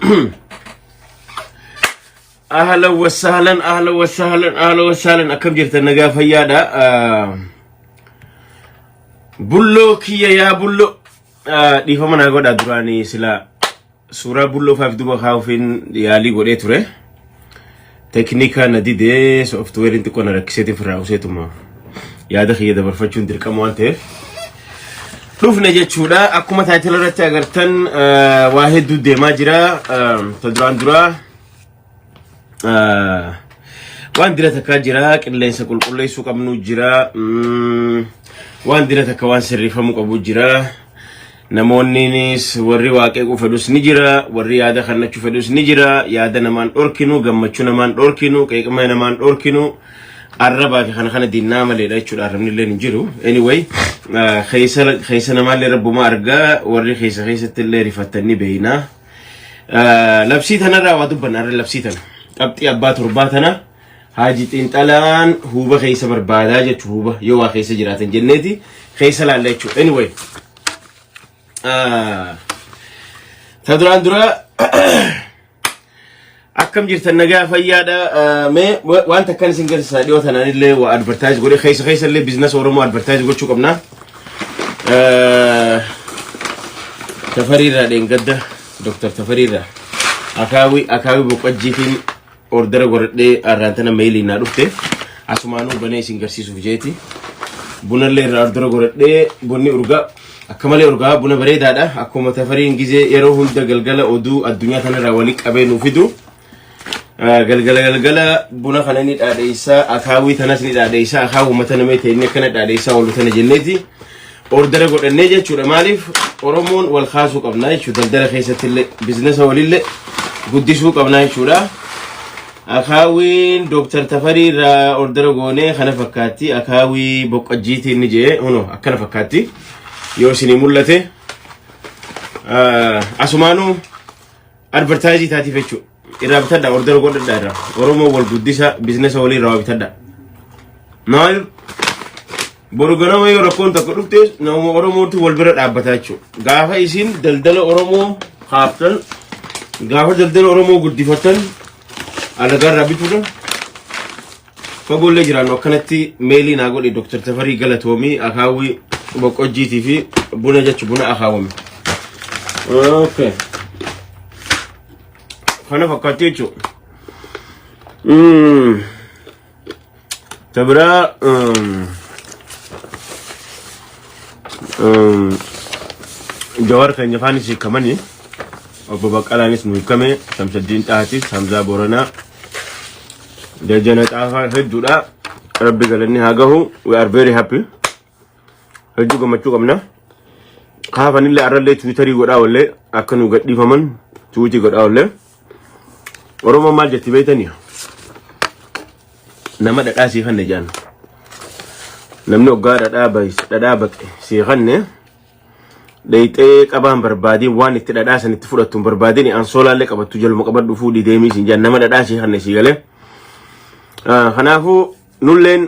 أهلا وسهلا أهلا وسهلا أهلا وسهلا أكم جرت النجاة فيادا بلو كيا يا بلو دي فما نقول أدراني سلا سورة بلو فافدو بخاوفين يالي قولي تره تكنيكا نديدة سوفتوير انت كنا ركسيتي في الرأوسيتما يا دخي يدا برفجون دركا موانته شوف نجت شودا أكو ما تعتل رتة أجرتن واحد دو دما جرا تدران درا وان درا تكاجرا كله يسكول كله يسوق منو جرا وان درا تكوان سريفا مقبو جرا نمونينيس وري واقعو فدوس نجرا وري يادا خلنا تشوف فدوس نجرا يادا نمان أوركينو جمّتشو نمان أوركينو كيك ما نمان أوركينو الربا في خنا دينا مالي لا يشول أرمني اللي نجرو anyway خيسة نمان اللي ربو ما أرجع وري خيسة اللي رفتني بينا لبسيت أنا راودو بنار لبسيت أنا أبتي أبات ربات أنا هاجت إنتالان هو بخيسة بربادا جت هو يوا خيسة جرات جنتي خيسة لا لا يشول anyway تدران درا أكم جرت النجاة فيادا ما وأنت كان سينجر ساديو ثاني اللي وأدفرتايز قولي خيس اللي بيزنس أورومو أدفرتايز قول شو كمنا تفريرة دين قدة دكتور تفريرة أكاوي بقجيتين أوردر قردي أرانتنا ميلي نارفته أسمانو بني سينجر سيسو فيجيتي بنا اللي أوردر قردي بني أرجع أكمل أرجع بنا بريد هذا أكو متفرين جزء يروحون دجالجلا أودو الدنيا ثنا رواليك أبي نفيدو galgala buna kanani dhaadheessa akaawi tanas ni dhaadheessa akaawu matana meete inni kana dhaadheessa wal tana jenneti ordera godhanne jechuudha maaliif oromoon wal khaasu qabna jechuudha daldala keessatti illee biizinesa walille guddisuu qabna jechuudha akaawiin doktor Tafarii irraa ordera goone kana fakkaatti akaawi boqqajjiiti inni jee huno akkana fakkaatti yoo isin mul'ate asumaanu advertise taati fechu irabtada order godda dara oromo wal guddisa business wali rawabitada naal borogana way rakonta ko dufte no oromo tu wal bira dabatachu gafa isin daldala oromo khaftan gafa daldala oromo guddifatan alaga rabituda fagolle jirano kanati maili na godi dr Tafarii galatomi akawi boqojiti fi buna jachu buna akawami okay خنا فكرتيشو تبرا جوار كان يفاني شيء كماني أبو بكر أنيس نوكمه شمس الدين تاهتي حمزة بورنا دجنة آخر هجودا ربي قالني هاجهو we are very happy هجو كم كمنا خافني اللي أرى اللي تويتري قرأ ولا أكنو قد يفهمن تويتي قرأ ولا oromo mal jetti beetani nama dada si xanne jan namni ogga dada baqe si xanne deyte qaban barbadi wan itti dada san itti fudattum barbadini an solalle qabattu jelmo qabaddu fuudi deemi si jan nama dada si xanne si gale xanafu nullen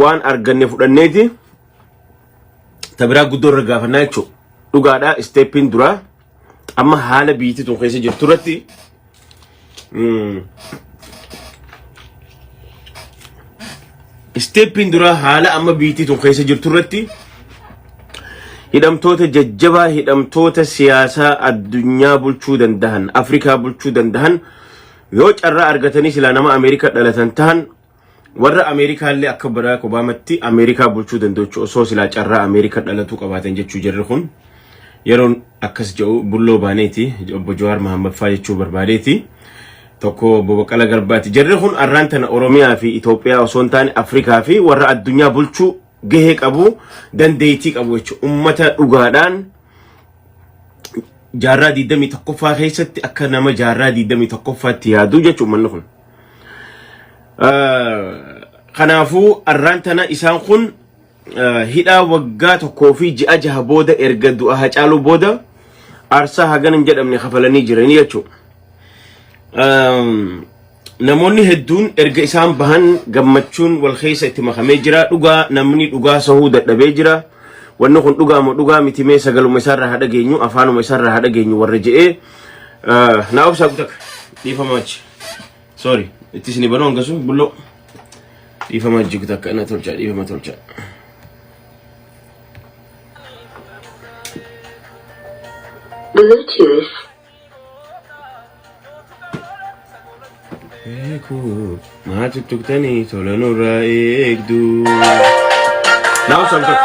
wan arganne fudanneti tabira guddor gaafanaa jechu dhugaadha stepin dura amma haala biiti tun keessa jirturratti stepin dura hala amma biiti tun keessa jirturratti hidhamtoota jajjabaa hidhamtoota siyaasaa addunyaa bulchuu dandahan afrikaa bulchuu dandahan yoo carraa argatanii sila nama ameerikaa dhalatan tahan warra ameerikaa illee akka Barack Obamatti ameerikaa bulchuu danda'u osoo sila carraa ameerikaa dhalatu qabaatan jechuu jirri kun yeroon akkas jedhu bulloo baaneeti obbo Jawaar Mohaammed faa jechuu barbaadeeti tokko bobaqala garbaati jarri kun arrantana oromiyaa fi Itoophiyaa osoo ta'an Afrikaa fi warra addunyaa bulchuu gahee qabu dandeetii qabu jechuudha ummata dhugaadhaan jaarraa 21ffaa keessatti akka nama jaarraa 21ffaatti yaadu jechuudha manni kun kanaafuu arrantana isaan kun hidhaa waggaa tokkoo fi ji'a jaha booda erga du'a Hacaaluu booda aarsaa hagan jedhamne kafalanii jiranii jechuudha namoonni hedduun erga isaan bahan gammachuun wal keessa itti makamee jira dhugaa namni dhugaa sahuu dadhabee jira wanni kun dhugaa moo dhugaa miti mee sagaluma isaarraa hadha geenyu afaanuma isaarraa hadha geenyu warra je'ee Now sagutak. Difa much. Sorry. It is ni banon gasu bullo. Difa much gutak na tolcha. Difa ma tolcha. Bluetooth. Eko, maatu tuktani tolano ra ekdu. Now sagutak.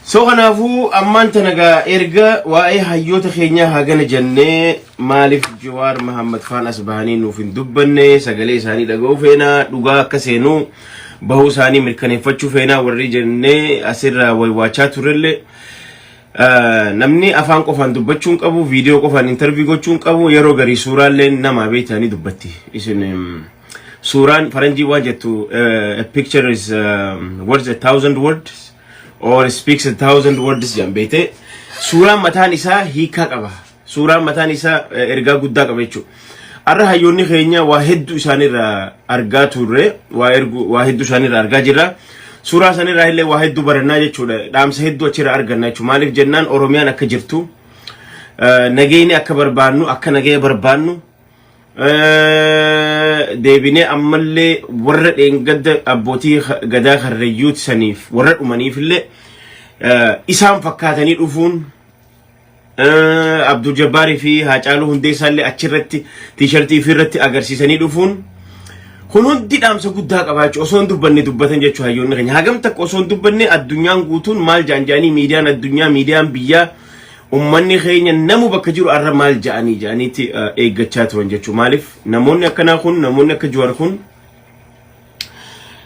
So kanafu amman tanaga erga waa'ee hayyoota keenya hagana jennee maaliif Jawaar Muhammad Faan Asbaanii nuuf hin dubbanne sagalee isaanii dhaga'uu feena dhugaa akka seenu bahuu isaanii mirkaneeffachuu feena warri jennee asirra waywaachaa turelle namni afaan qofaan dubbachuun qabu viidiyoo qofaan interview gochuun qabu yeroo garii suuraalee nama beeytanii dubbatti isin suuraan faranjii waan jettu a picture is worth 1,000 words or speaks 1,000 words jambete suuraan mataan isaa hiika qaba suuraan mataan isaa ergaa guddaa qaba jechuudha arra hayyoonni keenya waa hedduu isaanirra argaa turre waa hedduu isaanirra argaa jirra suuraa sanirra illee waa hedduu barannaa jechuudha dhaamsa hedduu achirra arganna jechuudha maaliif jennaan oromiyaan akka jirtu nageeyni akka barbaannu akka nageeya barbaannu deebine ammallee warra dheengadda abbootii gadaa karrayyuut saniif warra dhumaniif illee isaan fakkaatanii dhufuun Abdul Jabbaari fi Haacaaluu Hundeessaa illee achirratti t-shirtii fi irratti agarsiisanii dhufuun kun hundi dhaamsa guddaa qabaachuu osoo dubbanne dubbatan jechuu hayyoonni keenya hagam takka osoo dubbanne addunyaan guutuun maal jaanjaanii miidiyaan addunyaa miidiyaan biyyaa ummanni keenya namu bakka jiru arra maal jaaniiti eeggachaa turan jechuu maaliif namoonni akkanaa kun namoonni akka Jawaar kun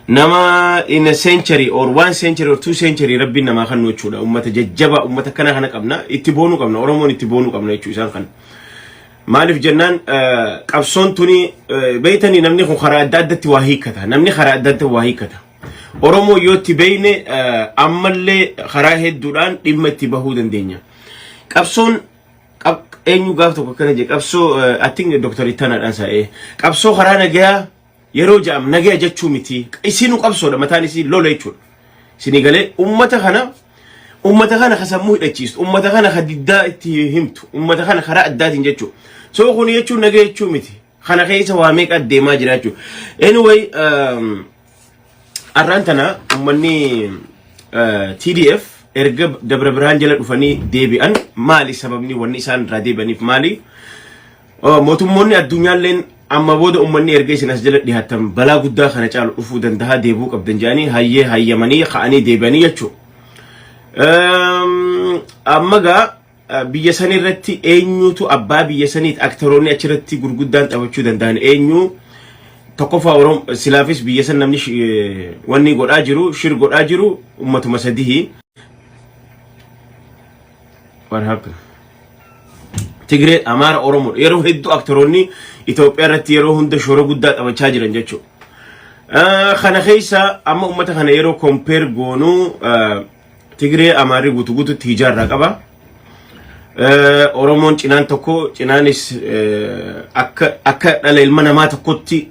nama in a century or 1 century or 2 century rabbiin namaa kan jechuudha ummata jajjaba ummata kana qabna itti boonuu qabna oromoon itti boonuu qabna jechuu isaan kan maaliif jennaan qabsoon tuni beeytanii namni kun karaa adda addatti waa hiikata namni karaa adda addatti waa hiikata oromoo yoo itti beeyne ammallee karaa hedduudhaan dhimma itti bahuu dandeenya qabsoon eenyu gaaf tokko kana je qabsoo I think Dr. Itana dhaan sa'ee qabsoo karaa nagayaa yeroo jaam nagaya jechuu miti isinu qabsoodha mataan isii lola jechuudha isini galee ummata kana kasammuu hidhachiistu ummata kana kadiddaa itti himtu ummata kana karaa addaatiin jechuudha so kun jechuun nagaya jechuu miti kana keessa waa meeqa deemaa jira jechuudha anyway arraan tana ummanni TDF erga dabra birhaan jala dhufanii deebi'an maali sababni wanni isaan irraa deebi'aniif maali mootummoonni addunyaalleen amma booda ummanni erga isin as jala dhihaatan balaa guddaa kana caalu dhufuu danda'a deebuu qabdan jaanii hayyamanii ka'anii deebi'anii jechuudha amma gaa biyya san irratti eenyutu abbaa biyya saniit aktaroonni achirratti gurguddaan taphachuu danda'an eenyu tokkoffaa Oromoo silaafis biyya san namni wanni godhaa jiru shir godhaa jiru ummatuma sadii what happened Tigray Amara Oromo yeroo hedduu aktaroonni Ethiopia irratti yeroo hunda shoora guddaa taphachaa jiran jechuudha kana keessa amma ummata kana yeroo compare goonu Tigray Amari guutu tijaarraa qaba Oromoon cinaan tokko cinaanis akka dhala ilma namaa tokkotti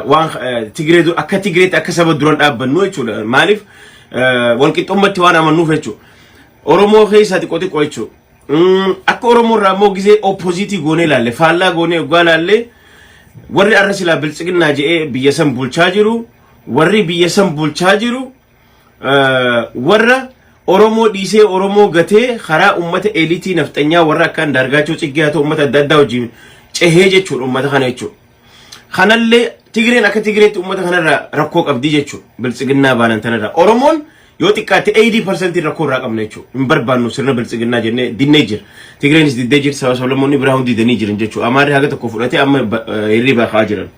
waan Tigray akka Tigray akka saba duran dhaabbannu jechuudha maaliif walqixxummatti waan amannuuf jechuudha Oromoo keessa xiqqoo jechuudha akka Oromoo irraa immoo gisee opposite goonee laalle faallaa goonee ugaa laalle warri arra silaa biltsiginnaa je'ee biyya san bulchaa jiru warri biyya san bulchaa jiru warra Oromoo dhiisee Oromoo gatee karaa ummata eliitii nafxanyaa warra akka Andaargaachoo Tsiggee haa ta'u ummata adda addaa wajjin cehee jechuudha ummata kana jechuudha kanallee Tigreen akka Tigreetti ummata kanarraa rakkoo qabdi jechuudha biltsiginnaa baanan tanarraa Oromoon yoo xiqqaate 80% irra korraa qabna jechuudha. Hin barbaannu sirna biltsiginnaa jennee dinnee jira. Tigreenis diddee jirti sababa sablammoonni biraa hundi didanii jiran jechuudha. Amaarri haga tokko fudhatee amma hirriba haa jiran.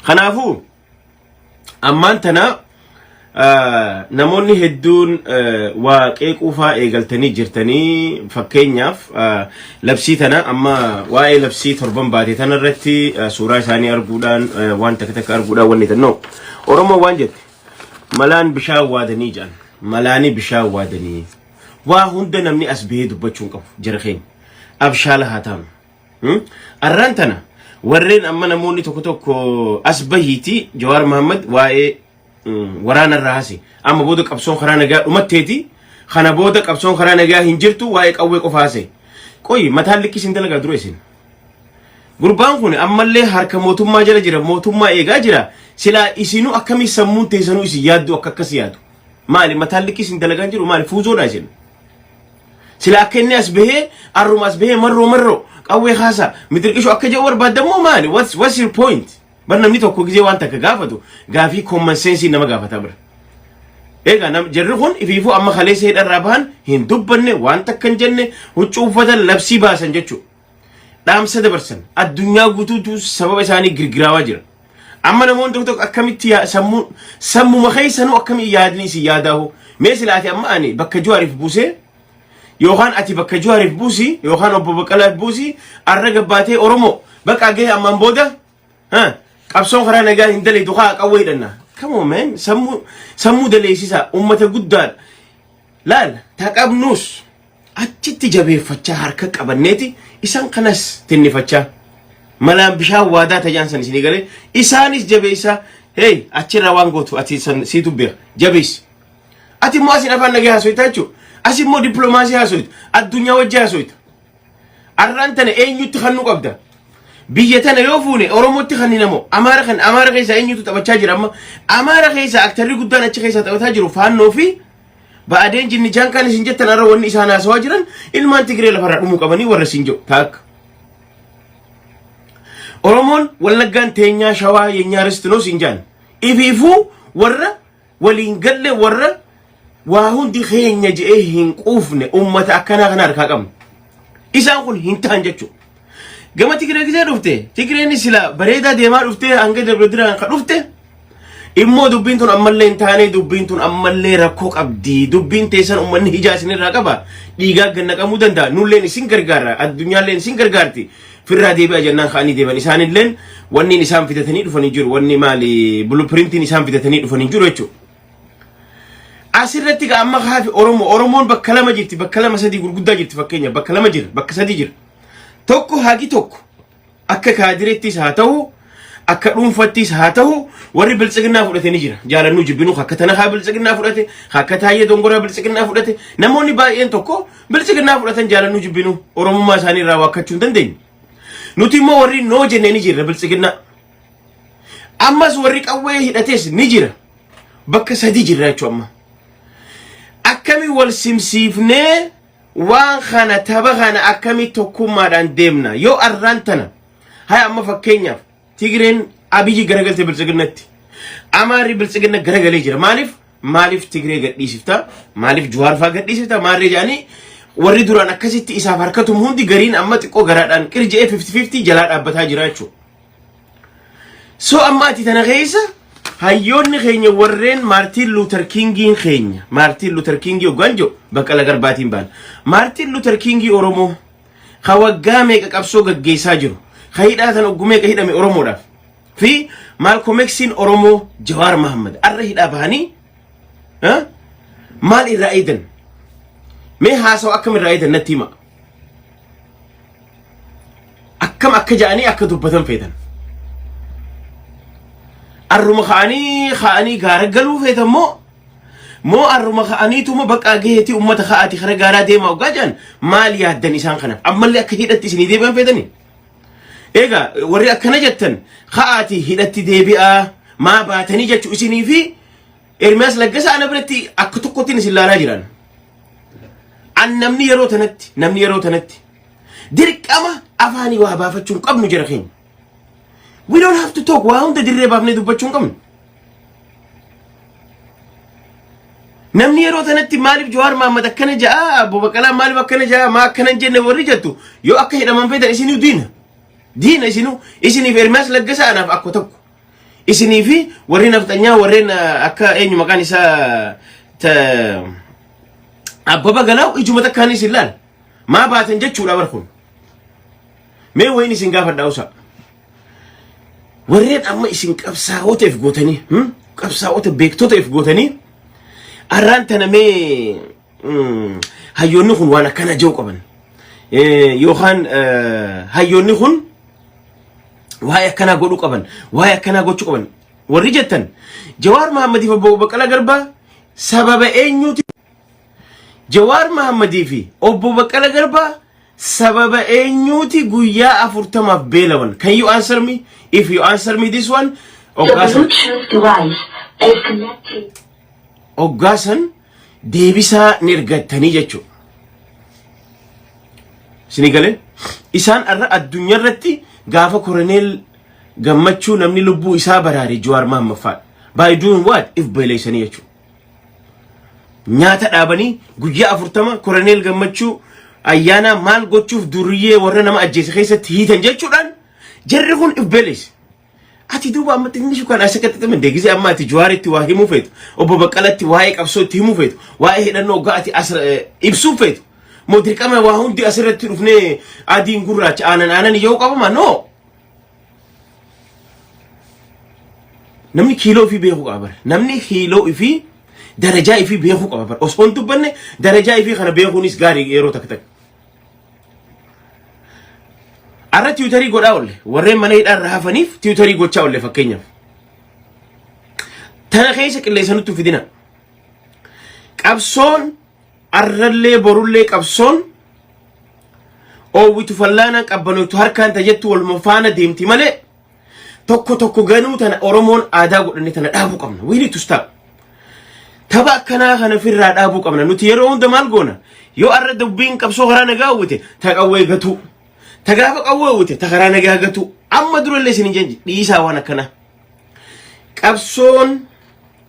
Kanaafuu ammaan tana namoonni hedduun waaqee quufaa eegaltanii jirtanii fakkeenyaaf labsii tana amma waa'ee labsii torban baatee tana irratti suuraa isaanii arguudhaan waan takka arguudhaan wanni tannoo Oromoo waan jette malaan bishaan waadanii jaan malaani bishaan waadanii waa hunda namni as bahee dubbachuun qabu jira keenya abshaala haa ta'u arraan tana warreen amma namoonni tokko tokko as bahiiti Jawaar Mohammad waa'ee waraana raasi amma booda qabsoon karaa nagaa dhumatteeti kana booda qabsoon karaa nagaa hin jirtu waa'ee qawwee qofaase qoy mataan likkis hin dalagaa dura isin gurbaan kun ammallee harka mootummaa jala jira mootummaa eegaa jira sila isinu akkami sammuun teessanuu isin yaaddu akkas yaadu maali mataan likkis hin dalagaa jiru maali fuuzoodha isin sila akka inni as bahee arruma as bahee marroo qawwee haasa midirqishu akka jedhu barbaadammoo maali what's your point bar namni tokko gisee waan takka gaafatu gaafii common sense nama gaafata bira eega nam jarri kun ifiifuu amma khaleessa hidharraa bahan hin dubbanne waan takka hin jenne huccuu uffatan labsii baasan jechuudha dhaamsa dabarsan addunyaa guutuutu sababa isaanii girgiraawaa jira amma namoonni tokko akkamitti sammuma keessanuu akkamitti yaadni isin yaadaahu mee silaati amma ani bakka Jawaariif buusee yookaan ati bakka Jawaariif buusi yookaan obbo Bekele buusi arra gabbaatee Oromoo bakka gahee ammaan booda qabsoon karaa nagaa hin dalee duqaa qawwee hidhanna come on man sammuu daleessisa ummata guddaan laal taqabnuus achitti jabeeffachaa harka qabanneeti isaan kanas tinnifachaa malaan bishaan waadaa tajaansan isinii galee isaanis jabeessa hey achirra waan gootu ati siitu beeka jabeessi ati immoo asin afaan nagaa haasoyta jechuudha asin immoo dippiloomaasii haasoyta addunyaa wajji haasoyta arraan tana eenyutti kan nu qabda biyya tana yoo fuune Oromootti kan namo Amaara keessa eenyutu taphachaa jira amma Amaara keessa aktarri guddaan achi keessa taphataa jiru faannoo fi ba'adeen jinni jaankaan isin jettan arra wanni isaan haasawaa jiran ilmaan Tigree lafarraa dhumuu qabanii warra isin jiru taakka Oromoon wallaggaan teenyaa shawaa yeenyaa ristinoos hin jaan ifiifuu warra waliin galle warra waa hundi keenya je'ee hin quufne ummata akkanaa kana harkaa qabna isaan kun hin ta'an jechuudha gama Tigree gisee dhufte Tigreen sila bareedaa deemaa dhufte hanga Dabrediraan ka dhufte immoo dubbiin tun ammallee hin taane dubbiin tun ammallee rakkoo qabdi dubbiin teessan ummanni hijaa isinirraa qaba dhiigaa gannaqamuu danda'a nulleen isin gargaara addunyaalleen isin gargaarti firraa deebi'a jennaan ka'anii deeban isaanilleen wanni isaan fidatanii dhufanii jiru wanni maali blueprintiin isaan fidatanii dhufanii jiru jechuudha asirratti ga amma kaafi Oromoon bakka lama jirti bakka lama sadii gurguddaa jirti fakkeenya bakka lama jira bakka sadii jira tokko hagi tokko akka kaadirettis haa ta'u akka dhuunfattis haa ta'u warri biltsiginnaa fudhatanii jira jaalannuu jibbinu akka tana haa biltsiginnaa fudhate akka taayee dongoraa biltsiginnaa fudhate namoonni baay'een tokko biltsiginnaa fudhatan jaalannuu jibbinu oromummaa isaanii irraa waakkachuu hin dandeenye nuti immoo warri noo jennee ni jirra biltsiginnaa ammas warri qawwee hidhates ni jira bakka sadii jirra jechuudha amma akkami wal simsiifnee waan kana taba kana akkami tokkummaadhaan deemna yoo arraan tana hay amma fakkeenyaaf Tigreen Abiy garagalte biltsiginnatti Amaarri biltsiginna garagalee jira maaliif Tigree gadhiisifta maaliif Jawaar faa gadhiisifta maarree jaanii warri duraan akkasitti isaaf harkatum hundi gariin amma xiqqoo garaadhaan qirjee 50-50 jalaa dhaabbataa jira jechuudha so amma ati tana keessa hayyoonni keenya warreen Martin Luther Kingiin keenya Martin Luther Kingi oganjo Bekele garbaatiin baan Martin Luther Kingi Oromoo khawaggaa meeqa qabsoo gaggeessaa jiru khayidhaa tan oggumee ka hidhame Oromoodhaaf fi Malcolm Xin Oromoo Jawaar Mohammad arra hidhaa bahanii maal irraa eedan mee haasaw akkam irraa eedan natti hima akkam akka jaanii akka dubbatan feetan arruma khaanii gaara galuu feetan moo arruma khaanii tuma bakka geeti ummata khaati khara gaara deema ogaajan maal yaaddan isaan kanaaf ammallee akka hidhatti isinii deebi'an feetani eega warri akkana jettan khaati hidhatti deebi'a maa baatanii jechuu isinii fi Ermiyaas Laggasaa ana biratti akka tokkottiin isin laalaa jiran namni yeroo tanatti dirqama afaanii waa baafachuun qabnu jira keenya we don't have to talk waa hunda dirree baafnee dubbachuun qabnu namni yeroo tanatti maaliif Jawaar Mohaammed akkana jaa Abbo Baqqalaa maaliif akkana jaa maa akkana jenne warri jettu yoo akka hidhaman feetan isinuu diina isiniif Ermiyaas Laggasaa anaaf akka tokko isiniif warri naftanyaa warreen akka eenyu maqaan isaa Abbaba Galaaw ijuma takkaanis ilaal maa baatan jechuudha barkun mee wayni isin gaafadhaa usa warreen amma isin qabsaa'oteef gootanii qabsaa'ota beektoteef gootanii arraan tanamee hayyoonni kun waan akkana jiru qaban yookaan hayyoonni kun waa'ee akkanaa godhuu qaban waa'ee akkanaa gochuu qaban warri jettan Jawaar Mohaammed Obbo Baqqalaa Garbaa sababa eenyuuti Jawaar Mohaammed fi Obbo Baqqalaa Garbaa sababa eenyuuti guyyaa 40 beelawan can you answer me if you answer me this one Oggasan deebisaa nirgattanii jechuudha. Sinigale isaan arra addunyaa irratti gaafa Koroneel Gammachuu namni lubbuu isaa baraare Jawaar Mohaammed fa'a. By doing what if beeleysanii jechuudha. Nyaata dhaabanii guyyaa 40 Koroneel Gammachuu ayyaana maal gochuuf duriyyee warra nama ajjeese keessatti hiitan jechuudhaan jarri kun if beeleyse. Ati duuba amma xinnii kan asakatti tamen deegise amma ati Jawaaritti waa himuu feetu Obbo Baqqalaatti waa'ee qabsootti himuu feetu waa'ee hidhannoo gaati ibsuu feetu moo dirqama waa hundi asirratti dhufnee adiin gurraacha aanan yoo qabama no namni kiiloo fi beeku qaba namni kiiloo fi darajaa fi beeku qaba osoo dubbanne darajaa fi kana beekuunis gaarii yeroo takka arra tiwutarii godhaa olle warreen mana hidhaan rahafaniif tiwutarii gochaa olle fakkeenyaaf tana keessa qilleessanutti fidina qabsoon arrallee borullee qabsoon oowwitu fallaana qabbanoitu harkaan tajettu waluma faana deemti malee tokko ganuu tana Oromoon aadaa godhanne tana dhaabuu qabna we need to stop taba akkanaa kana firraa dhaabuu qabna nuti yeroo hunda maal goona yoo arra dubbiin qabsoo karaa nagaa uwwite taqawwee gatuu tagaafa qawwee tagaraa nagaa gatu amma durallee isin jenji dhiisaa waan akkana qabsoon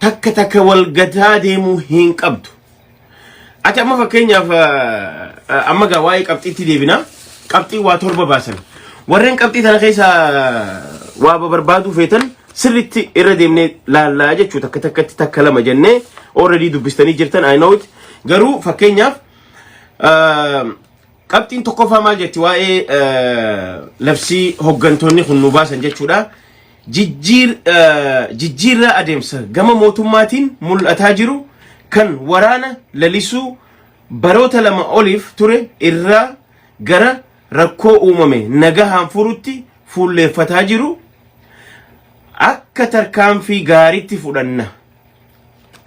takka wal gataa deemuu hin qabdu ati amma fakkeenyaaf amma gaa waa'ee qabxiitti deebina qabxii waa torba baasan warreen qabxii tana keessa waa barbaadu feetan sirritti irra deemnee laallaa jechuu takka lama jennee already dubbistanii jirtan I know it garuu fakkeenyaaf qabxiin tokkoffaa maal jetti waa'ee labsii hoggantoonni kun nu baasan jechuudha jijjiirraa adeemsa gama mootummaatiin mul'ataa jiru kan waraana lalisuu baroota lama oliif ture irraa gara rakkoo uumame nagahaan furutti fuulleeffataa jiru akka tarkaanfii gaariitti fudhanna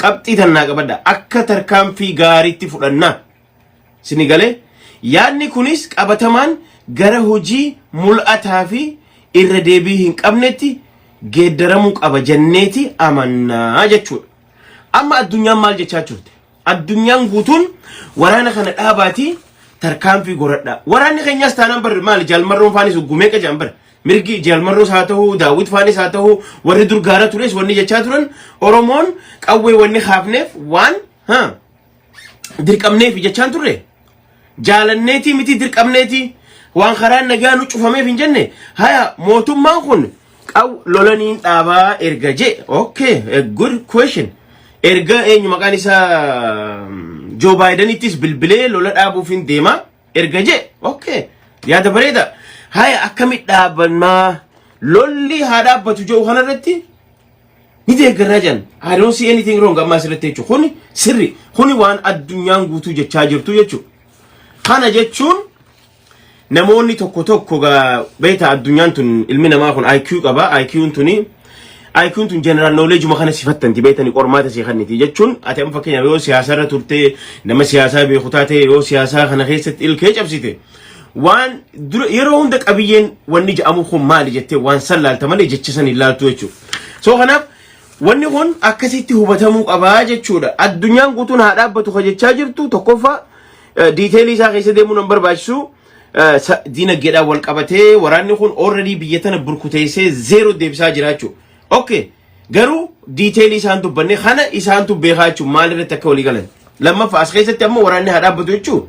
qabxii tannaa qabadda akka tarkaanfii gaariitti fudhanna sinigalee yaadni kunis qabatamaan gara hojii mul'ataa fi irra deebii hin qabnetti geeddaramuu qaba jenneeti amannaa jechuudha. Amma addunyaan maal jechaa jirti? Addunyaan guutuun waraana kana dhaabaati tarkaanfii goradha. Waraanni keenyas taanaan bar maal jaalmarroon faanis gumee qajaan bar mirgi jaalmarroos haa ta'u daawwit faanis haa ta'u warri durgaara tures wanni jechaa turan Oromoon qawwee wanni haafneef waan dirqamneef jechaan turre. Jaalanneeti miti dirqamneeti waan karaan nagaa nu cufameef hin jenne haya mootummaan kun qaw lolaniin dhaabaa erga je okay a good question erga eenyu maqaan isaa Joe Bidenittis bilbilee lola dhaabuuf hin deema erga je okay yaada bareeda haya akkamit dhaabanmaa lolli haa dhaabbatu joo kanarratti ni deeggarraa jan I don't see anything wrong amma asirratti jechuudha kuni sirri kuni waan addunyaan guutuu jechaa jirtu jechuudha kana jechuun namoonni tokko ga beeta addunyaan tun ilmi namaa kun IQ qaba IQ tun general knowledge ma kana sifattanti beetani qormaata si kanniti jechuun ati amma fakkeenya yoo siyaasa irra turte nama siyaasa beeku taate yoo siyaasa kana keessatti ilkee cabsite waan yeroo hunda qabiyyeen wanni jedhamu kun maali jettee waan sallaalta malee jechisan ilaaltu jechuudha so kanaaf wanni kun akkasitti hubatamuu qaba jechuudha addunyaan guutuun haa dhaabbatu jechaa jirtu tokkoffaa detailii isaa keessa deemuu nan barbaachisu dinagdeedhaan wal qabatee waraanni kun already biyya tana burkuteessee zero deebisaa jira jechuudha okay garuu detail isaan dubbanne kana isaan tu beekaachu maalirratti akka walii galan lammaffaa as keessatti ammoo waraanni haa dhaabbatu jechuu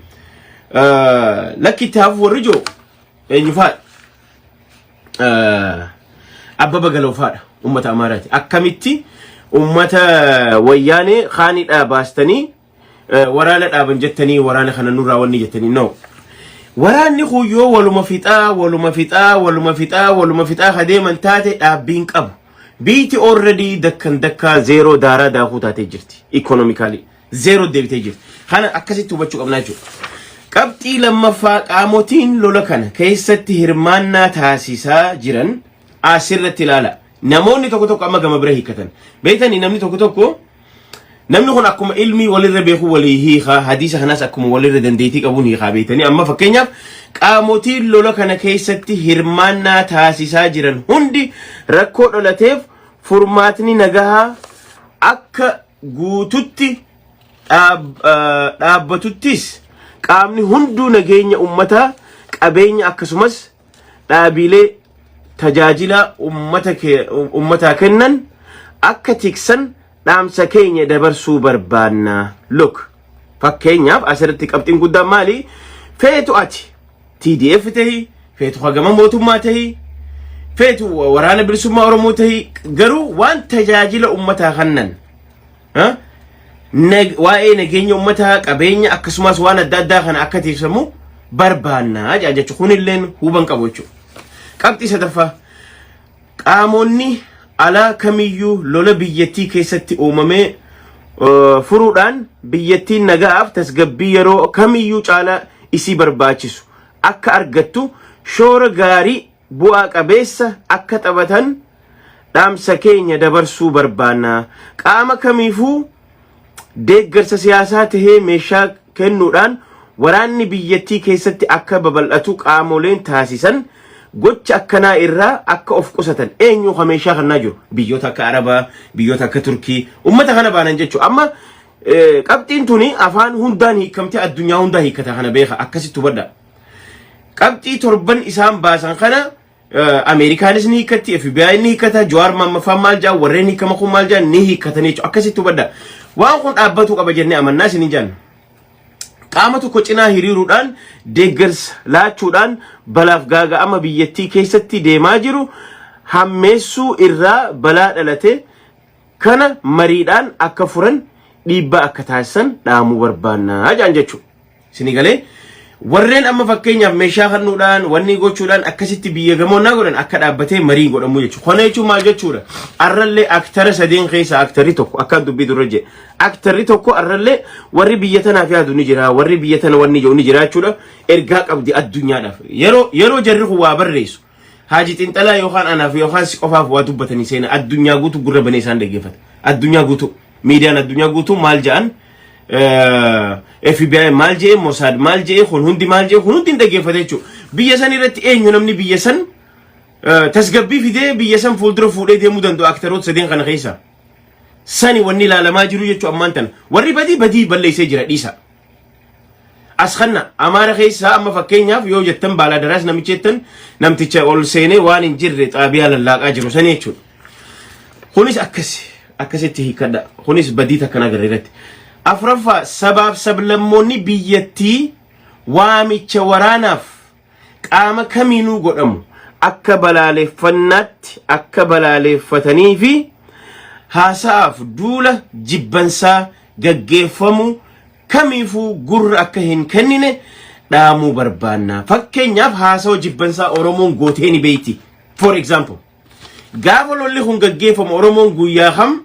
lakki taaf warri joo eenyufaadha Abbaba galoofaadha ummata Amaaraati akkamitti ummata wayyaanee khaanidha baastanii waraana dhaaban jettanii waraana kana nurraa wanni jettanii no waraanni khuyyoo waluma fixaa hadeeman taate dhaabbiin qabu biiti already dakka zero daara daakuu taatee jirti economically zero deebitee jirti kana akkasitti hubachuu qabnaa jechuudha qabxii lammaffaa qaamotiin lola kana keessatti hirmaannaa taasisaa jiran asirratti ilaala namoonni tokko amma gama bira hiikatan beeytanii namni tokko namni kun akkuma ilmi walirra beeku walii hiika hadiisa kanas akkuma walirra dandeetii qabuun hiika beeytanii amma fakkeenyaaf qaamotiin lola kana keessatti hirmaannaa taasisaa jiran hundi rakkoo dhalateef furmaatni nagahaa akka guututti dhaabbatuttis qaamni hunduu nageenya ummataa qabeenya akkasumas dhaabilee tajaajila ummataa kennan akka tiksan dhaamsa keenya dabarsuu barbaanna look fakkeenyaaf asirratti qabxiin guddaan maali feetu ati TDF tahi feetu hagama mootummaa tahi feetu waraana bilisummaa Oromoo tahi garuu waan tajaajila ummataa kennan waa'ee nageenya ummataa qabeenya akkasumas waan adda addaa kana akka tiksamu barbaanna jechuun kunilleen huban qabu jechuudha qabxii sadaffaa qaamonni ala kamiyyuu lola biyyattii keessatti uumamee furuudhaan biyyattiin nagaaf tasgabbii yeroo kamiyyuu caalaa isii barbaachisu akka argattu shoora gaarii bu'aa qabeessa akka taphatan dhaamsa keenya dabarsuu barbaanna qaama kamiifuu deeggarsa siyaasaa tahee meeshaa kennuudhaan waraanni biyyattii keessatti akka babal'atu qaamoleen taasisan gocha akkanaa irraa akka of qusatan eenyu meeshaa kannaa jiru biyyoota akka Arabaa biyyoota akka Turkii ummata kana baanan jechuun amma qabxiin tuni afaan hundaan hiikamtee addunyaa hundaa hiikata kana beeka akkasitti hubadha qabxii torban isaan baasan kana Ameerikaanis ni hiikatti FBI ni hiikata Jawaar Mammafaa maal jaa warreen hiikama kun maal jaa ni hiikatan jechuun akkasitti hubadha waan kun dhaabbatu qaba jennee amannaa isin jaan qaama tokko cinaa hiriiruudhaan deeggarsa laachuudhaan balaaf gaaga'ama biyyattii keessatti deemaa jiru hammeessuu irraa balaa dhalate kana mariidhaan akka furan dhiibbaa akka taasisan dhaamuu barbaannaa jaan jechuudha isin galee warreen amma fakkeenyaaf meeshaa kennuudhaan wanni gochuudhaan akkasitti biyya gamoonnaa godhan akka dhaabbatee marii godhamu jechuudha kana jechuun maal jechuudha arrallee aktara sadeen keessa aktari tokko akka dubbii dura jedhe aktari tokko arrallee warri biyya tanaaf yaadu ni jira warri biyya tana wanni jiru ni jira jechuudha ergaa qabdi addunyaadhaaf yeroo jarri kun waa barreessu haaji xinxalaa yookaan anaaf yookaan si qofaaf waa dubbatanii seena addunyaa guutuu gurra banee isaan dhaggeeffata addunyaa guutuu miidiyaan addunyaa guutuu maal ja'an FBI maal jee Mossad maal jee kun hundi maal jee kun hundi dhaggeeffate jechuudha biyya san irratti eenyu namni biyya san tasgabbii fidee biyya san fuuldura fuudhee deemuu danda'u aktaroota sadeen kana keessa sani wanni ilaalamaa jiru jechuudha ammaan tana warri badii balleessee jira dhiisa as kanna Amaara keessa amma fakkeenyaaf yoo jettan Baalaadaraas namicha jettan namticha ol seenee waan hin jirre xaabiyaa lallaaqaa jiru sani jechuudha kunis akkasitti hiikadha kunis badii takkana garreerratti afraffaa sabaaf sablammoonni biyyattii waamicha waraanaaf qaama kamiinuu godhamu akka balaaleffannaatti akka balaaleffatanii fi haasa'aaf duula jibbansaa gaggeeffamu kamiifuu gurra akka hin kennine dhaamuu barbaanna fakkeenyaaf haasa'oo jibbansaa Oromoon gootee ni beeyti for example gaafa lolli kun gaggeeffamu Oromoon guyyaa ham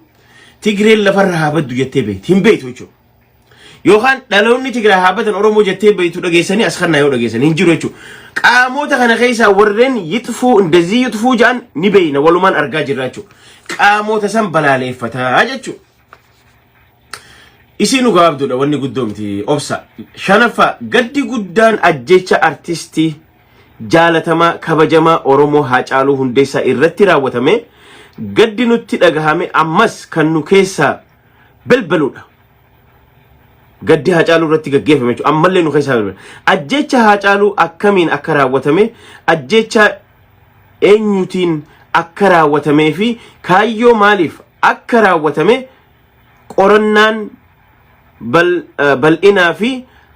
Tigray lafarra haabaddu jettee beeyti hin beeytu jechuudha yookaan dhaloonni Tigray haabatan Oromoo jettee beeytu dhageessanii as kannaa yoo dhageessan hin jiru jechuudha qaamota kana keessaa warreen yixfuu indazii yixfuu ja'an ni beeyna walumaan argaa jirra jechuudha qaamota san balaaleeffataa jechuudha isiinu gabaabduudha wanni guddoomti obsa shanaffaa gaddi guddaan ajjecha artistii jaalatamaa kabajamaa Oromoo Haacaaluu Hundeessaa irratti raawwatame gaddi nutti dhagahame ammas kan nu keessaa balbaluudha gaddi Haacaaluu irratti gaggeeffame jechuudha ammallee nu keessaa balbalu ajjecha Haacaaluu akkamiin akka raawwatame ajjecha eenyutiin akka raawwatamee fi kaayyoo maaliif akka raawwatame qorannaan bal'inaa fi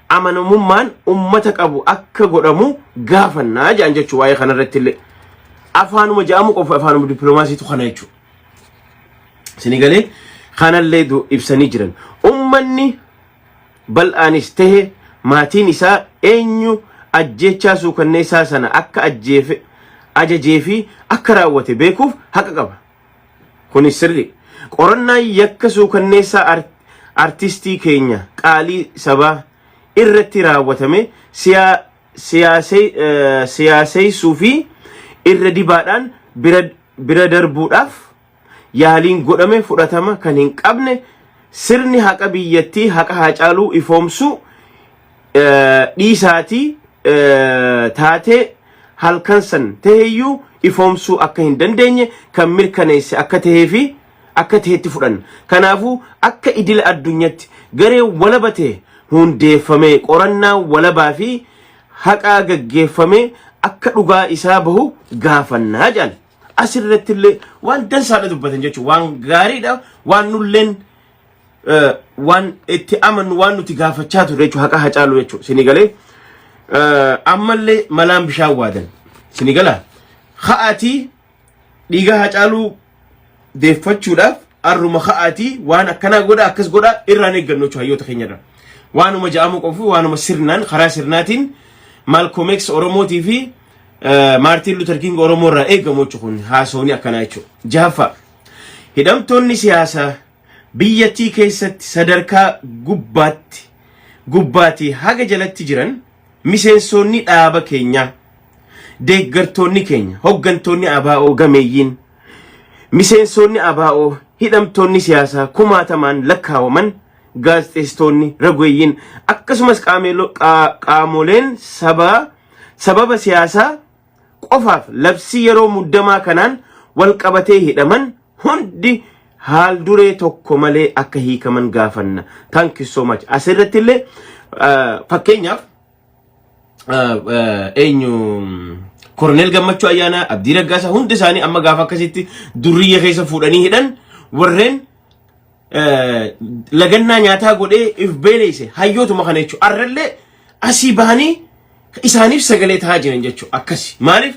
amanamummaan ummata qabu akka godhamu gaafannaa jedhan jechuu waa'ee kanarratti illee afaanuma ja'amu qofa afaanuma dippiloomaasiitu kana jechuu sinigalee kanallee ibsanii jiran ummanni bal'aanis ta'e maatiin isaa eenyu ajjechaa suukanneessaa sana akka ajajee fi akka raawwate beekuuf haqa qaba kunis sirri qorannaan yakka suukanneessaa artistii keenya qaalii sabaa irratti raawwatame siyaaseessuu fi irra dibaadhaan bira darbuudhaaf yaaliin godhame fudhatama kan hin qabne sirni haqa biyyattii haqa Haacaaluu ifoomsuu dhiisaatii taatee halkan san taheeyyuu ifoomsuu akka hin dandeenye kan mirkaneesse akka tahee fi akka taheetti fudhan kanaafuu akka idila addunyaatti garee walabatee hundeeffamee qorannaa walabaa fi haqaa gaggeeffamee akka dhugaa isaa bahu gaafannaa jedhan asirratti illee waan dansaadha dubbatan jechuun waan gaariidha waan nulleen waan itti amannu waan nuti gaafachaa turre jechuun haqa Haacaaluu jechuun sinigalee ammallee malaan bishaan waadan sinigala ha'aatii dhiiga Haacaaluu deeffachuudhaaf arruma ha'aatii waan akkanaa godha akkas godha irraan eeggannu jechuun hayyoota keenyarra waanuma ja'amu qofu waanuma sirnaan karaa sirnaatiin Malcolm X Oromootii fi Martin Luther King Oromoo irraa eegamu jechuun haasooni akkanaa jechuudha. Jaafa hidhamtoonni siyaasaa biyyattii keessatti sadarkaa gubbaatti haga jalatti jiran miseensonni dhaaba keenyaa deeggartoonni keenya hoggantoonni Abaa'oo gameeyyiin miseensonni Abaa'oo hidhamtoonni siyaasaa kumaatamaan lakkaawaman gaazexeessitoonni ragweeyyiin akkasumas qaamoleen sababa siyaasaa qofaaf labsii yeroo muddamaa kanaan wal qabatee hidhaman hundi haal duree tokko malee akka hiikaman gaafanna. Thank you so much. Asirratti illee fakkeenyaaf eenyu Koroneel Gammachuu Ayyaanaa Abdii Raggaasaa hundi isaanii amma gaafa akkasitti durriyya keessa fuudhanii hidhan warreen lagannaa nyaataa godhee if beeleesse hayyootuma kana jechuudha. Arrallee asii bahanii isaaniif sagalee tahaa jiran jechuudha. Akkasi maaliif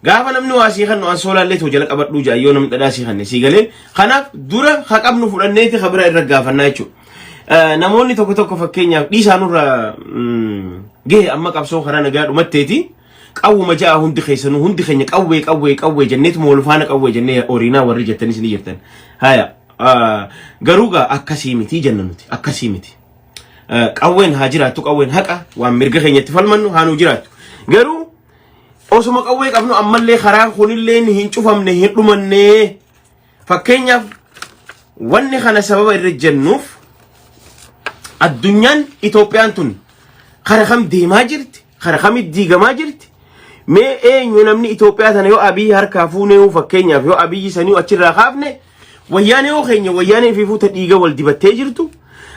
gaafa namni waasii kan waan soolaallee too jala qabadhuu jaa yoo namni dhadhaasii kan si galee kanaaf dura haqabnu fudhanneeti kabira irra gaafannaa jechuudha. Namoonni tokko fakkeenyaaf dhiisaanurra gahee amma qabsoo karaa nagaa dhumatteeti qawwuma ja'a hundi keessanuu hundi keenya qawwee jenneetuma wal faana qawwee jennee oriinaa warri jettanis ni jirtan. Haya garuuga akkasii miti jenna nuti akkasii miti. Qawween haa jiraattu qawween haqa waan mirga keenyatti falmannu haa nu jiraattu. Garuu osuma qawwee qabnu ammallee karaa kunillee hin cufamne hin dhumanne fakkeenyaaf wanni kana sababa irra jennuuf addunyaan Itoophiyaan tun kara kam deemaa jirti kara kamitti diigamaa jirti mee eenyu namni Itoophiyaa tana yoo Abiy harkaa fuunee fakkeenyaaf yoo Abiy sanii achirraa kaafne wayyaanee yoo keenya wayyaanee fi fuuta dhiiga wal dibattee jirtu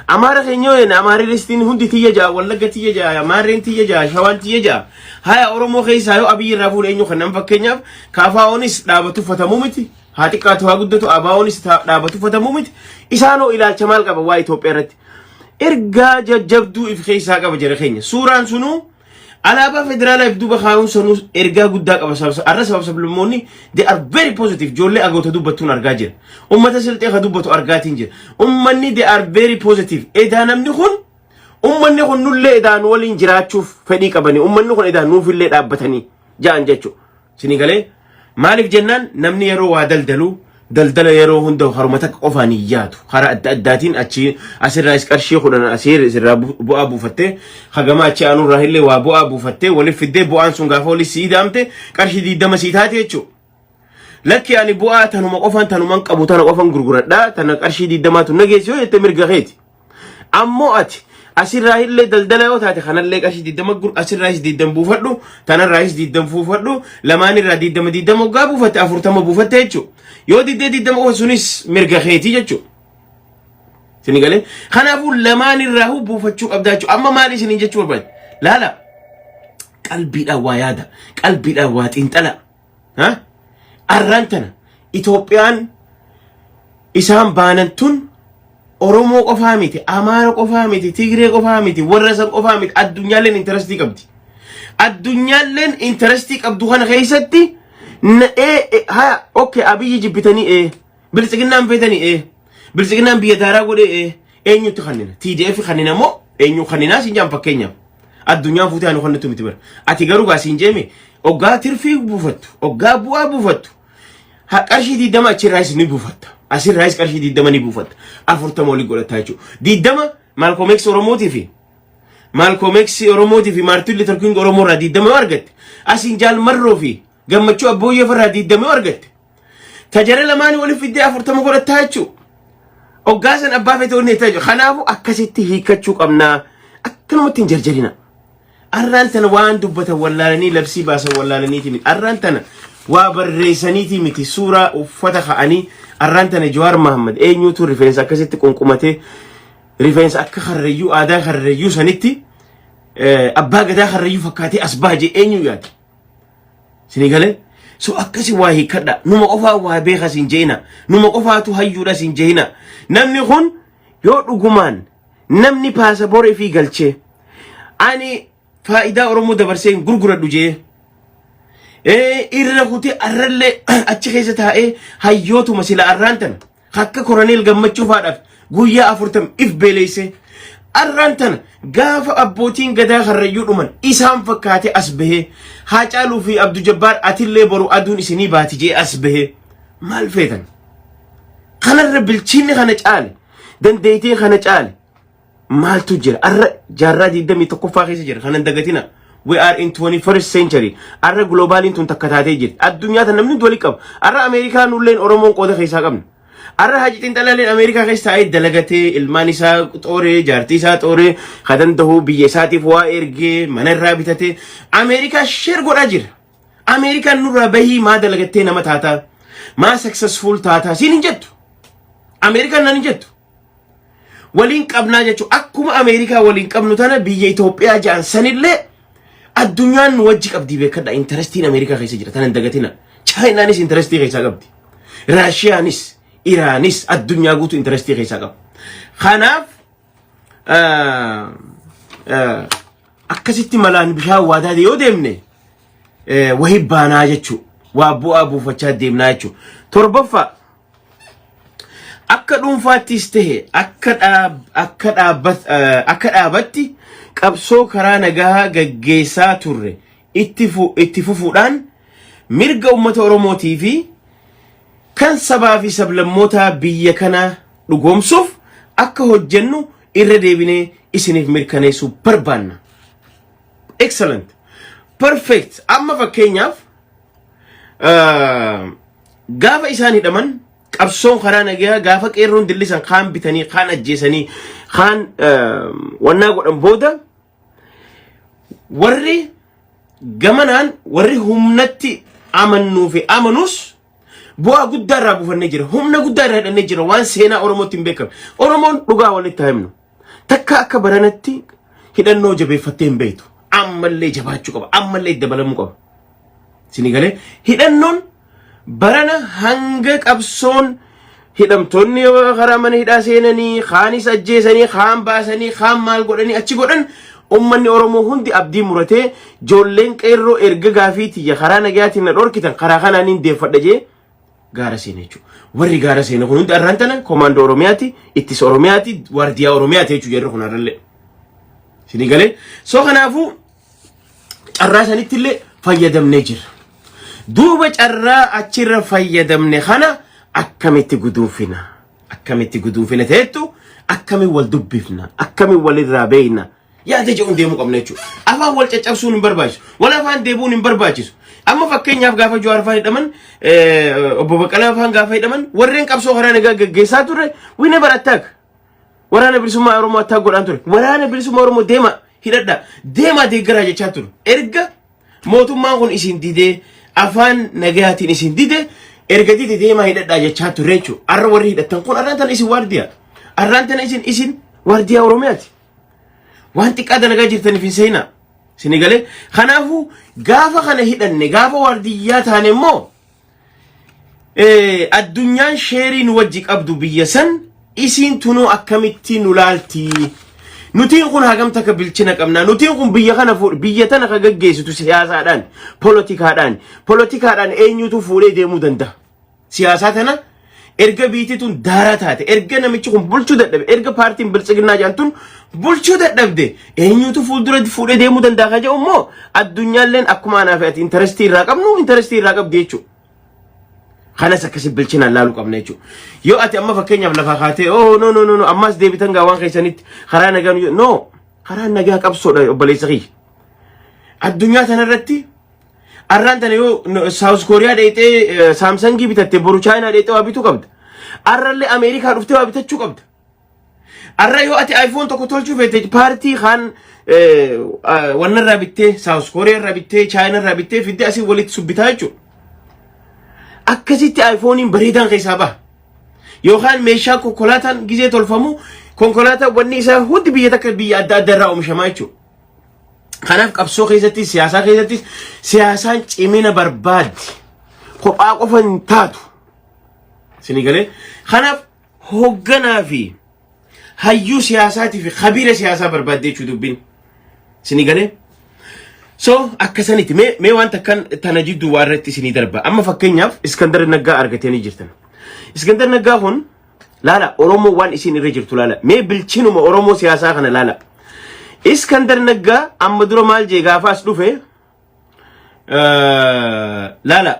Amara keenya yoo Amara listiin hundi tiyya jaa Wallagga tiyya jaa Amaareen tiyya jaa Shawaan tiyya jaa haya Oromoo keessaa yoo Abiy irraa fuudhee eenyu kan fakkeenyaaf Kaafaa'oonis dhaabatu fatamuu miti haa xiqqaatu haa guddatu Abaa'oonis dhaabatu fatamuu miti isaanoo ilaalcha maal qaba waa Itoophiyaa irratti ergaa jajjabduu if keessaa qaba jira keenya suuraan sunuu alaabaa federaalaa if duuba kaa'uun sunuu ergaa guddaa qaba arra sababni they are very positive joollee agoota dubbattuun argaa jira ummata silxee ka dubbatu argaatiin jira ummanni they are very positive edaa namni kun ummanni kun nullee edaan waliin jiraachuuf fedhii qabanii ummanni kun edaan nuufillee dhaabbatanii ja'an jechuudha sinigalee maaliif jennaan namni yeroo waa daldala yeroo hunda harumata qofaan iyyaatu karaa adda addaatiin achi asirraa qarshii kudhan asirraa bu'aa buufattee hagama achi aanurraa illee waa bu'aa buufattee waliif fiddee bu'aan sun gaafa waliif sii daamte qarshii 20 sii taate jechuudha. Lakki ani bu'aa tanuma qofaan tanumaan qabu tana qofaan gurguradhaa tana qarshii 20 tun nageessi yoo jette mirga keeti. Ammoo ati asirraa illee daldala yoo taate kanallee qarshii 20 asirraa 20 buufadhu tanarraa 20 buufadhu lamaanirraa 20 waggaa buufatte 40 buufatte jechuudha. Yoo didde sunis mirga keeti jechuudha. Sinigalee kanaafuu lamaanirraa buufachuu qabdaa jechuudha. Amma maal isiniin jechuu barbaade? Laala qalbiidhaan waa yaada qalbiidhaan waa xiinxala arrantana Ethiopian isaan baanantun Oromo qofaa miti Amaara qofaa miti Tigray qofaa miti warra san qofaa miti addunyaaleen interesti qabdi addunyaaleen interesti qabdu kana keessatti ha okay Abiy jibbitanii bilisiginaan feetanii bilisiginaan biyya daaraa godhe eenyutti kannina TDF kannina moo eenyu kannina sinjaan fakkeenyaaf addunyaa fuutee anu kannatu miti bara ati garuu gaasiin jeeme oggaa tirfii buufattu oggaa bu'aa buufattu qarshii 20 achirraa isin buufatta asirraa is qarshii 20 ni buufatta 40 olii godhataa jechuudha 20 Malcolm X Oromootii fi Martin Luther King Oromoorraa 20 argatte asin jaal marroo fi gammachuu abbooyyee farraa 20 argatte tajara lamaanii waliif fiddee 40 godhataa jechuudha oggaa san abbaa feete onnee ta'a kanaafu akkasitti hiikachuu qabnaa akkanumatti hin jarjarina arraan tana waan dubbatan wallaalanii labsii baasan wallaalaniiti miti arraan tana waa barreessaniiti miti suuraa uffata ka'anii arraan tana Jawaar Mohammed eenyuutu rifeensa akkasitti qunqumatee rifeensa akka harreeyyuu aadaa harreeyyuu sanitti abbaa gadaa harreeyyuu fakkaatee as baajee eenyu yaada sinigale so akkasi waa hiikadha numa qofaa waa beeka sin jeena numa qofaatu hayyuudha sin jeena namni kun yoo dhugumaan namni paasapoortii fi galchee ani faayidaa Oromoo dabarseen gurguradhu jee irra kuti arralle achi keessa taa'ee hayyootuma sila arraantan akka koroneel gammachuu faadhaaf guyyaa 40 if beeleesse arraantan gaafa abbootiin gadaa harreeyyuu dhuman isaan fakkaate as bahee Haacaaluu fi Abduu Jabbaar atillee boru aduun isinii baati jee as bahee maal feetan kanarra bilchiinni kana caale dandeettiin kana caale maaltu jira arra jaarraa 21ffaa keessa jira kanan dagatina we are in 21st century arra globaalin tun takkataatee jirti addunyaa tan namni wali qaba arra Ameerikaan ulleen Oromoon qooda keessaa qabna arra hajitiin xalaleen Ameerikaa keessa taa'ee dalagatee ilmaan isaa xooree jaartii isaa xooree kadan dahuu biyya isaatiif waa ergee mana irraa bitatee Ameerikaa sheer godhaa jira Ameerikaan nurraa bahii maa dalagattee nama taataa maa successful taataa siin hin jettu Ameerikaan nan hin jettu waliin qabnaa jechuun akkuma Ameerikaa waliin qabnu tana biyya Itoophiyaa jaan sanillee addunyaan wajji qabdi beekadha interestiin Ameerikaa keessa jira tanan dagatina Chaayinaanis interestii keessa qabdi Raashiyaanis Iraanis addunyaa guutuu interestii keessa qaba kanaaf akkasitti malaan bishaan waadaade yoo deemne wahii baanaa jechuun waa bu'aa buufachaa deemnaa jechuun torbaffaa akka dhuunfaattis ta'e akka dhaabatti qabsoo karaa nagaa gaggeessaa turre itti fufuudhaan mirga uummata Oromootii fi kan sabaa fi sablammoota biyya kana dhugoomsuuf akka hojjennu irra deebinee isiniif mirkaneessuu barbaanna. Excellent. Perfect. Amma fakkeenyaaf gaafa isaan hidhaman qabsoon karaa nagaa gaafa qeerroon dillisan kaan bitanii kaan ajjeesanii kaan wannaa godhan booda warri gamanaan warri humnatti amannuu fi amanus bu'aa guddaa irraa buufannee jira humna guddaa irraa hidhannee jira waan seenaa Oromootti hin beekamu Oromoon dhugaa walitti himnu takka akka baranatti hidhannoo jabeeffattee hin beektu ammallee jabaachuu qaba ammallee dabalamuu qaba sinigale hidhannoon barana hanga qabsoon hidhamtoonni karaa mana hidhaa seenanii khaanis ajjeesanii khaan baasanii khaan maal godhanii achi godhan ummanni Oromoo hundi abdii muratee joolleen qeerroo erga gaafiitii karaa nagaatiin na dhorkitan karaa kanaaniin deeffadha jee gaara seenee jechuudha warri gaara seenee kun hundi arraan tana komaandoo Oromiyaati ittis Oromiyaati waardiyaa Oromiyaati jechuudha yeroo kanarrallee sinigale soo kanaafuu carraa sanittillee fayyadamnee jira duuba carraa achirra fayyadamne kana akkamitti guduufina ta'ettu akkamiin wal dubbifna akkamiin walirraa beeyna yaada jedhuun deemuu qabna jechuudha afaan wal caccabsuun hin barbaachisu wal afaan deebuun hin barbaachisu amma fakkeenyaaf gaafa Jawaar afaan hidhaman obbo Bekele afaan gaafa hidhaman warreen qabsoo karaa nagaa gaggeessaa turre we never attack waraana bilisummaa Oromoo attack godhaan ture waraana bilisummaa Oromoo deema hidhadha deema deeggaraa jechaa ture erga mootummaan kun isin didee afaan nagaatiin isin dide erga dide deema hidhadha jechaa ture jechuudha arra warri hidhatan kun arraan tana isin waardiyaa arraan tana isin waardiyaa Oromiyaati waan xiqqaa dalagaa jirtaniif hin seenaa sinigale kanaafu gaafa kana hidhanne gaafa waardiyyaa taane immoo addunyaan sheeriin wajji qabdu biyya san isiin tunuu akkamitti nulalti nutiin kun hagam takka bilchina qabna nutiin kun biyya kana biyya tana ka gaggeessitu siyaasaadhaan politikaadhaan eenyutu fuudhee deemuu danda'a siyaasaa tana erga biitituun daaraa taate erga namichi kun bulchuu dadhabe erga paartiin bilchiginaa jaantun bulchuu dadhabde eenyutu fuuldura fuudhee deemuu danda'a ka jedhu immoo addunyaalleen akkuma anaaf ati intarestii irraa qabnu intarestii irraa qabdi jechuudha. خلاص أكسب بالشنا لا لوك أبنيتشو يو أتي أما فكيني أبلا خاتي أوه نو أما سدي بتنجا وان خيسانيت خرانا جانو نو خرانا جاك أبصر بليسقي الدنيا تنرتي أران تنيو ساوث كوريا ديتي سامسونجي بتتي برو تشاينا ديتي وابيتو قبض أران لي أمريكا رفتي وابيتشو قبض أران يو أتي آيفون تكوتول شو فيتي بارتي خان ونر رابطي ساوث كوريا رابطي تشاينا رابطي في دي أسي وليت سبتايتشو akkasitti iPhone bareedaan keessaa baha yookaan meeshaa konkolaataan gizee tolfamu konkolaataa wanni isaa hundi biyya takka biyya adda adda irraa oomishamaa jechuudha. Kanaaf qabsoo keessatti siyaasaa keessatti siyaasaan cimina barbaaddi kophaa qofa hin taatu. Isin galee kanaaf hoogganaa fi hayyuu siyaasaatii fi khabiira siyaasaa barbaadde jechuudha dubbiin. Isin galee So akkasaniti me wanta kan tanajidu warratti sini darba amma fakkeenyaaf Iskandar Naggaa argatanii jirtan Iskandar Naggaa kun laala Oromo waan isin irra jirtu laala me bilchinuma Oromo siyaasa kana laala Iskandar Naggaa amma dura maal jee gaafaas dhufe laala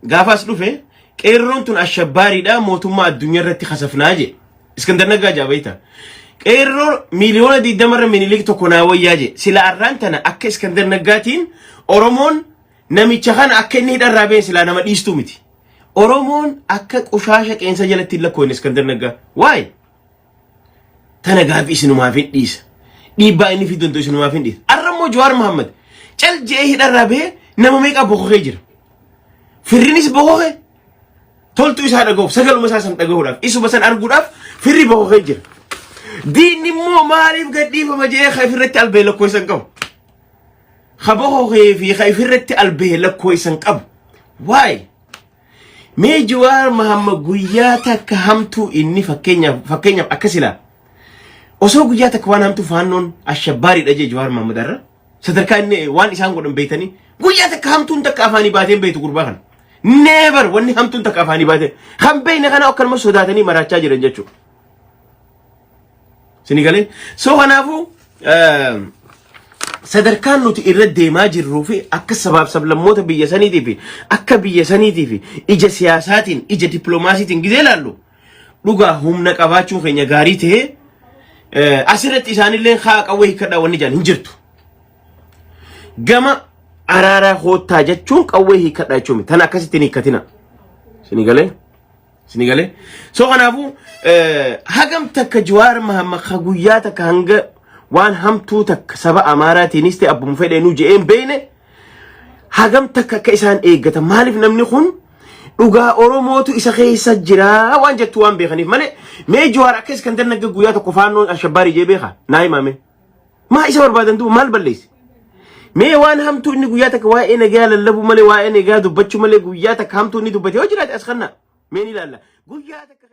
gaafaas dhufe qeerroon tun ashabbaariidha mootummaa addunyaa irratti khasafnaa je Iskandar Naggaa jaabayta Error miliyoona di damarra minilik tokko naa wayyaje sila arrantana akka Iskandar Naggaatiin Oromoon namicha kana akka inni hidharraa sila nama dhiistu miti Oromoon akka qushaasha qeensa jalatti lakkoon Iskandar Naggaa why tana gaafi isinumaaf hin dhiisa dhiibbaa inni fidonto isinumaaf hin dhiisa arrammoo Jawaar Mohammad cal jee hidharraa bee nama meeqa boqoqee jira firrinis boqoqee toltu isaa dhaga'uuf sagaluma isaa san dhaga'uudhaaf isuma san arguudhaaf firri boqoqee jira دين مو مالي بقدي فما جاي خايف رتي البي لك كويسن قب خبوه في خايف رتي البي لك كويسن قب واي مي جوار محمد قوياتك همتو إني فكينيا أكسلا وسو قوياتك وان همتو فانون الشباري رجي جوار محمد در ستركا إني وان إسان قدن بيتني قوياتك همتو انتك أفاني باتين بيتو قرباخن never واني همتو انتك أفاني باتين خم بيني غانا أكل مسوداتني مراچا جرن جاچو Sinigale so hanafu sadarkaan nuti irra deemaa jirruu fi akka sablammoota biyya saniitii fi akka biyya saniitii fi ija siyaasaatiin ija diplomaasiitiin gizee laallu dhugaa humna qabaachuun keenya gaarii ta'ee asirratti isaanillee haa qawwee hiikadhaa wanni jaan hin jirtu gama araaraa hoottaa jechuun qawwee hiikadhaa jechuun tan akkasitti hin hiikkatina Sinigale so hanafu hagam takka Jawaar Mohammad khaguyyaa takka hanga waan hamtuu takka saba Amaaraatiinis ta'e abbum fedhee nu je'een beeyne hagam takka akka isaan eeggata maaliif namni kun dhugaa Oromootu isa keessa jira waan jettu waan beekaniif malee mee Jawaar akka Iskandar Naggaa guyyaa tokko faannoon ashabbaari jee beeka naa himame maa isa barbaadantu maal balleessi mee waan hamtuu inni guyyaa takka waa'ee nagaa lallabu malee waa'ee nagaa dubbachuu malee guyyaa takka hamtuu inni dubbate yoo jiraate as kanna mee ni laalla guyyaa takka